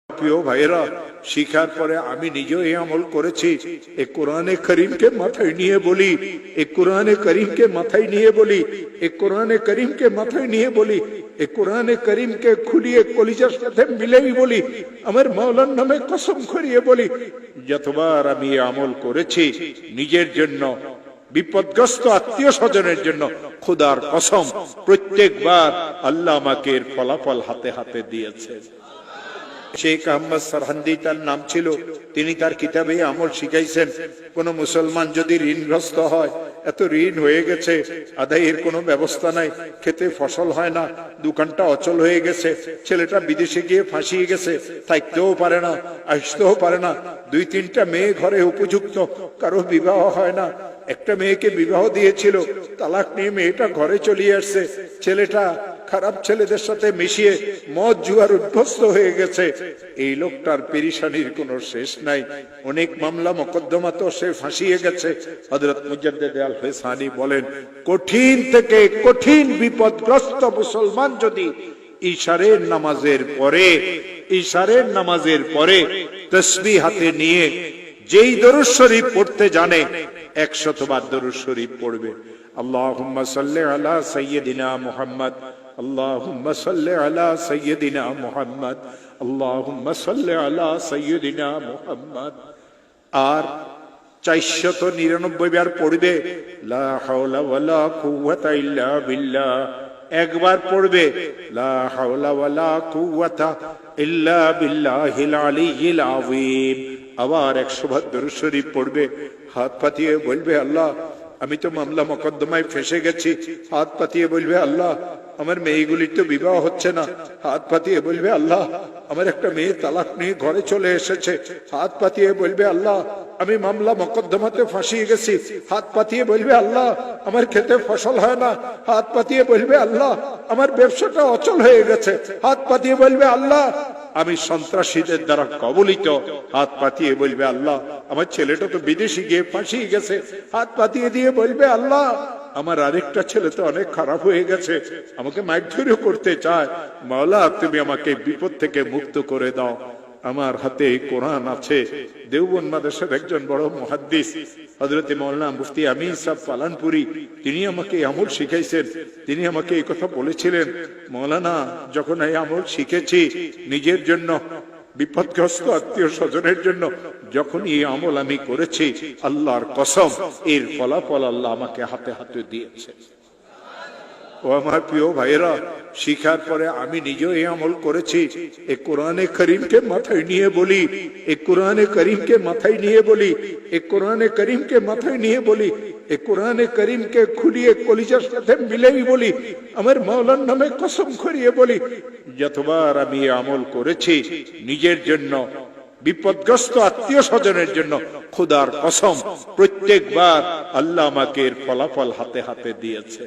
প্রিয় ভাইয়েরা, শিখার পরে আমি নিজেও এই আমল করেছি। এই কোরআনে করিমকে মাথায় নিয়ে বলি, এই কোরআনে করিমকে মাথায় নিয়ে বলি, এই কোরআনে করিমকে মাথায় নিয়ে বলি, এই কোরআনে করিমকে খুলিয়ে কলিজার সাথে মিলেই বলি, আমার মাওলার নামে কসম করিয়ে বলি, যতবার আমি এই আমল করেছি নিজের জন্য, বিপদগ্রস্ত আত্মীয় স্বজনের জন্য, খোদার কসম প্রত্যেকবার আল্লাহ আমাকে এর ফলাফল হাতে হাতে দিয়েছে। শেখ আহমদ সরহান্দি তার নাম ছিল। তিনি তার কিতাবে আমল শিখাইছেন, কোন মুসলমান যদি ঋণগ্রস্ত হয়, এত ঋণ হয়ে গেছে, আদায়ের কোনো ব্যবস্থা নাই, খেতে ফসল হয় না, দোকানটা অচল হয়ে গেছে, ছেলেটা বিদেশে গিয়ে ফাঁসিয়ে গেছে, থাকতেও পারে না, আসতেও পারে না, 2-3টা মেয়ে ঘরে উপযুক্ত, কারো বিবাহ হয় না, একটা মেয়েকে বিবাহ দিয়েছিল, তালাক নিয়ে মেয়েটা ঘরে চলে আসছে, ছেলেটা খারাপ ছেলেদের সাথে মিশিয়ে মদ জুয়ার অভ্যস্ত হয়ে গেছে। এই লোকটার পেরেশানির কোনো শেষ নাই, অনেক মামলা মোকদ্দমা তো সে ফাঁসিয়ে গেছে। হযরত মুজাদ্দিদ আল ফিসানি বলেন, কঠিন থেকে কঠিন বিপদগ্রস্ত মুসলমান যদি ইশারের নামাজের পরে তাসবিহ হাতে নিয়ে যেই দরুদ শরীফ পড়তে জানে, 100 বার দরুদ শরীফ পড়বে। আল্লাহুম্মা সাল্লি আলা সাইয়্যিদিনা মুহাম্মদ, আল্লাহুম্মা সাল্লি আলা সাইয়্যিদিনা মুহাম্মদ, আল্লাহুম্মা সাল্লি আলা সাইয়্যিদিনা মুহাম্মদ। আর 499 বার পড়বে লা হাওলা ওয়ালা কুওয়াতা ইল্লা বিল্লাহ। একবার পড়বে লা হাওলা ওয়ালা কুওয়াতা ইল্লা বিল্লাহিল আলিয়্যিল আযীম। আবার 100 বার দরুদ শরীফ পড়বে, হাত পাতিয়ে বলবে, আল্লাহ আমি তো মামলা মোকদ্দমায় ফেঁসে গেছি। হাত পাতিয়ে বলবে, আল্লাহ আমার মেয়েগুলির তো বিবাহ হচ্ছে না। হাত পাতিয়ে বলবে, আল্লাহ আমার একটা মেয়ে তালাক নিয়ে ঘরে চলে এসেছে। হাত পাতিয়ে বলবে, আল্লাহ আমি মামলা মোকদ্দমাতে ফাঁসিয়ে গেছি। হাত পাতিয়ে বলবে, আল্লাহ আমার খেতে ফসল হয় না। হাত পাতিয়ে বলবে, আল্লাহ আমার ব্যবসাটা অচল হয়ে গেছে। হাত পাতিয়ে বলবে, আল্লাহ আমি সন্ত্রাসীদের দ্বারা কবলিত। হাত পাতিয়ে বলবে, আল্লাহ আমার ছেলেটা তো বিদেশে গিয়ে ফাঁসিয়ে গেছে। হাত পাতিয়ে দিয়ে বলবে, আল্লাহ আমার আরেকটা ছেলে তো অনেক খারাপ হয়ে গেছে, আমাকে মারধরও করতে চায়। মাওলা তুমি আমাকে বিপদ থেকে মুক্ত করে দাও। আমার হাতে কোরআন আছে। দেওবন্দ মাদ্রাসার একজন বড় মুহাদ্দিস হযরত মাওলানা মুফতি আমিন সাহেব পালানপুরি, তিনি আমাকে আমল শিখাইছেন। তিনি আমাকে এই কথা বলেছিলেন, মাওলানা যখন এই আমল শিখেছি নিজের জন্য, বিপদগ্রস্ত আত্মীয় স্বজনের জন্য, যখন এই আমল আমি করেছি, আল্লাহর কসম এর ফলাফল আল্লাহ আমাকে হাতে হাতে দিয়েছে। ও আমার প্রিয় ভাইয়েরা, শিখার পরে আমি নিজেও এই আমল করেছি। এই কোরআনে করিমকে মাথায় নিয়ে বলি, এই কোরআনে করিমকে মাথায় নিয়ে বলি, এই কোরআনে করিমকে মাথায় নিয়ে বলি, এই কোরআনে করিমকে খুলিয়ে কলিজার সাথে মিলেই বলি, আমার মাওলার নামে কসম করিয়ে বলি, যতবার আমি এই আমল করেছি নিজের জন্য, বিপদগ্রস্ত আত্মীয় স্বজনের জন্য, খোদার কসম প্রত্যেকবার আল্লাহ আমাকে এর ফলাফল হাতে হাতে দিয়েছে।